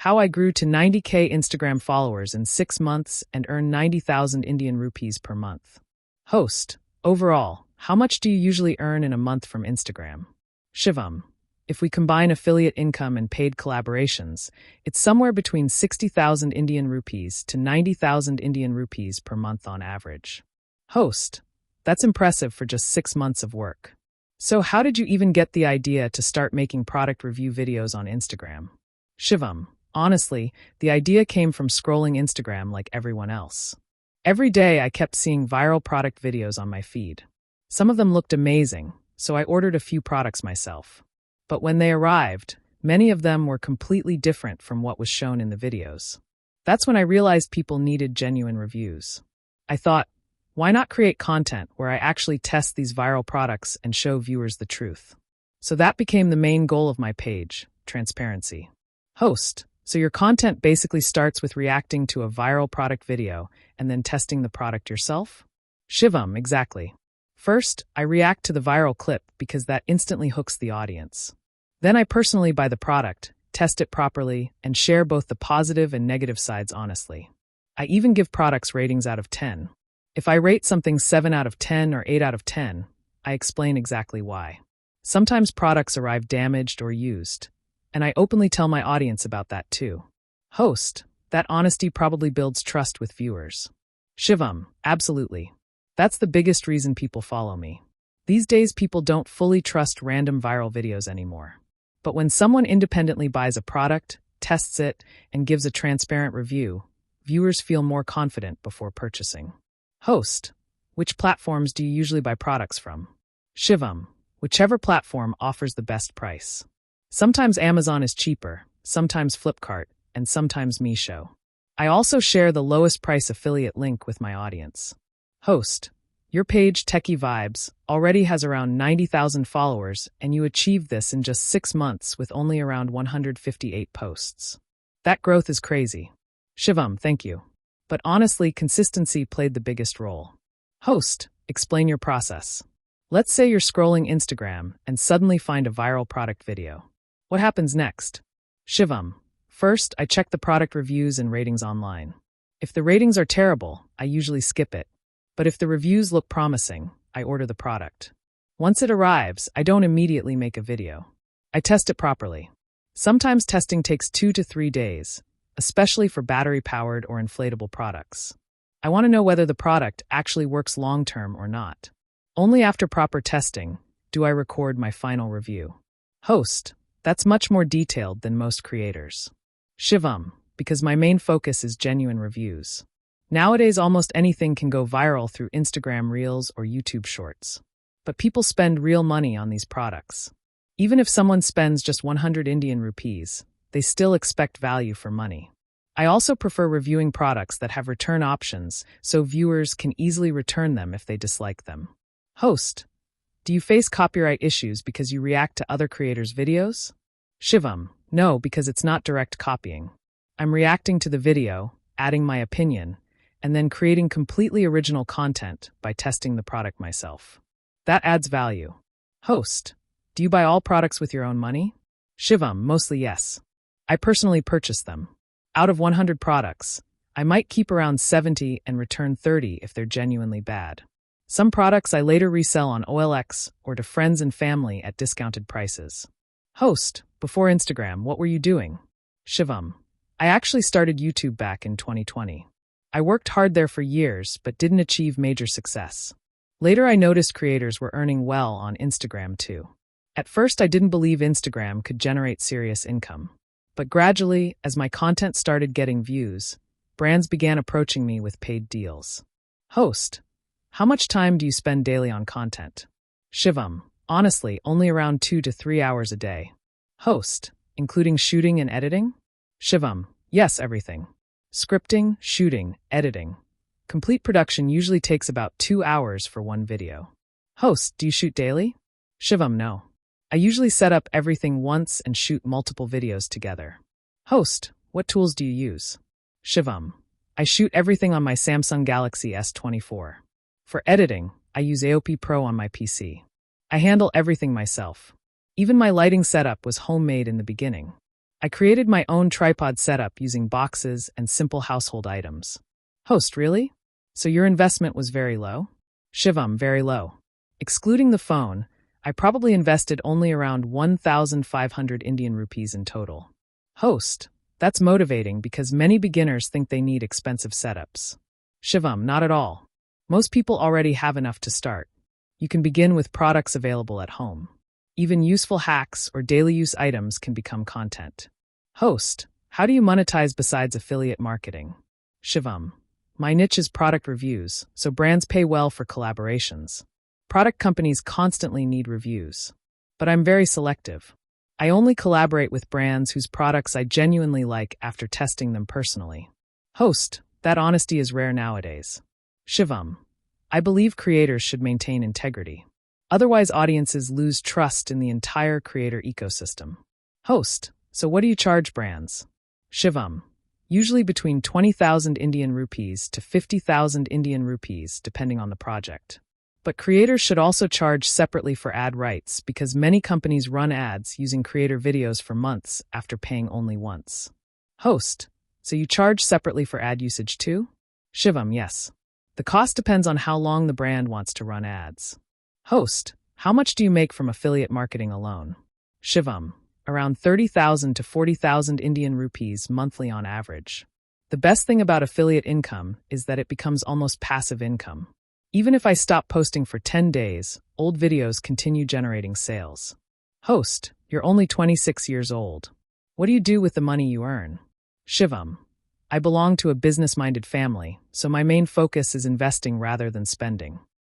How I grew to 90K Instagram followers in 6 months and earned 90,000 Indian rupees per month. Host: Overall, how much do you usually earn in a month from Instagram? Shivam: If we combine affiliate income and paid collaborations, it's somewhere between 60,000 Indian rupees to 90,000 Indian rupees per month on average. Host: That's impressive for just 6 months of work. So how did you even get the idea to start making product review videos on Instagram? Shivam: Honestly, the idea came from scrolling Instagram like everyone else. Every day I kept seeing viral product videos on my feed. Some of them looked amazing, so I ordered a few products myself. But when they arrived, many of them were completely different from what was shown in the videos. That's when I realized people needed genuine reviews. I thought, why not create content where I actually test these viral products and show viewers the truth? So that became the main goal of my page, transparency. Host: So your content basically starts with reacting to a viral product video and then testing the product yourself? Shivam: Exactly. First, I react to the viral clip because that instantly hooks the audience. Then I personally buy the product, test it properly, and share both the positive and negative sides honestly. I even give products ratings out of 10. If I rate something 7 out of 10 or 8 out of 10, I explain exactly why. Sometimes products arrive damaged or used, and I openly tell my audience about that too. Host: That honesty probably builds trust with viewers. Shivam: Absolutely. That's the biggest reason people follow me. These days people don't fully trust random viral videos anymore. But when someone independently buys a product, tests it, and gives a transparent review, viewers feel more confident before purchasing. Host: Which platforms do you usually buy products from? Shivam: Whichever platform offers the best price. Sometimes Amazon is cheaper, sometimes Flipkart, and sometimes Meesho. I also share the lowest price affiliate link with my audience. Host: Your page, Techie Vibes, already has around 90,000 followers, and you achieved this in just 6 months with only around 158 posts. That growth is crazy. Shivam: Thank you. But honestly, consistency played the biggest role. Host: Explain your process. Let's say you're scrolling Instagram and suddenly find a viral product video. What happens next? Shivam: First, I check the product reviews and ratings online. If the ratings are terrible, I usually skip it. But if the reviews look promising, I order the product. Once it arrives, I don't immediately make a video. I test it properly. Sometimes testing takes 2 to 3 days, especially for battery-powered or inflatable products. I want to know whether the product actually works long-term or not. Only after proper testing do I record my final review. Host: That's much more detailed than most creators. Shivam: Because my main focus is genuine reviews. Nowadays, almost anything can go viral through Instagram Reels or YouTube Shorts. But people spend real money on these products. Even if someone spends just 100 Indian rupees, they still expect value for money. I also prefer reviewing products that have return options so viewers can easily return them if they dislike them. Host: Do you face copyright issues because you react to other creators' videos? Shivam: No, because it's not direct copying. I'm reacting to the video, adding my opinion, and then creating completely original content by testing the product myself. That adds value. Host: Do you buy all products with your own money? Shivam: Mostly yes. I personally purchase them. Out of 100 products, I might keep around 70 and return 30 if they're genuinely bad. Some products I later resell on OLX or to friends and family at discounted prices. Host: Before Instagram, what were you doing? Shivam: I actually started YouTube back in 2020. I worked hard there for years, but didn't achieve major success. Later, I noticed creators were earning well on Instagram too. At first, I didn't believe Instagram could generate serious income. But gradually, as my content started getting views, brands began approaching me with paid deals. Host: How much time do you spend daily on content? Shivam: Honestly, only around 2 to 3 hours a day. Host: Including shooting and editing? Shivam: Yes, everything. Scripting, shooting, editing. Complete production usually takes about 2 hours for one video. Host: Do you shoot daily? Shivam: No. I usually set up everything once and shoot multiple videos together. Host: What tools do you use? Shivam: I shoot everything on my Samsung Galaxy S24. For editing, I use AOP Pro on my PC. I handle everything myself. Even my lighting setup was homemade in the beginning. I created my own tripod setup using boxes and simple household items. Host, really? So your investment was very low? Shivam, very low. Excluding the phone, I probably invested only around 1,500 Indian rupees in total. Host, that's motivating because many beginners think they need expensive setups. Shivam, not at all. Most people already have enough to start. You can begin with products available at home. Even useful hacks or daily use items can become content. Host, how do you monetize besides affiliate marketing? Shivam, my niche is product reviews, so brands pay well for collaborations. Product companies constantly need reviews. But I'm very selective. I only collaborate with brands whose products I genuinely like after testing them personally. Host, that honesty is rare nowadays. Shivam, I believe creators should maintain integrity. Otherwise, audiences lose trust in the entire creator ecosystem. Host, so what do you charge brands? Shivam, usually between 20,000 Indian rupees to 50,000 Indian rupees, depending on the project. But creators should also charge separately for ad rights because many companies run ads using creator videos for months after paying only once. Host, so you charge separately for ad usage too? Shivam, yes. The cost depends on how long the brand wants to run ads. Host, how much do you make from affiliate marketing alone? Shivam, around 30,000 to 40,000 Indian rupees monthly on average. The best thing about affiliate income is that it becomes almost passive income. Even if I stop posting for 10 days, old videos continue generating sales. Host, you're only 26 years old. What do you do with the money you earn? Shivam, I belong to a business-minded family, so my main focus is investing rather than spending.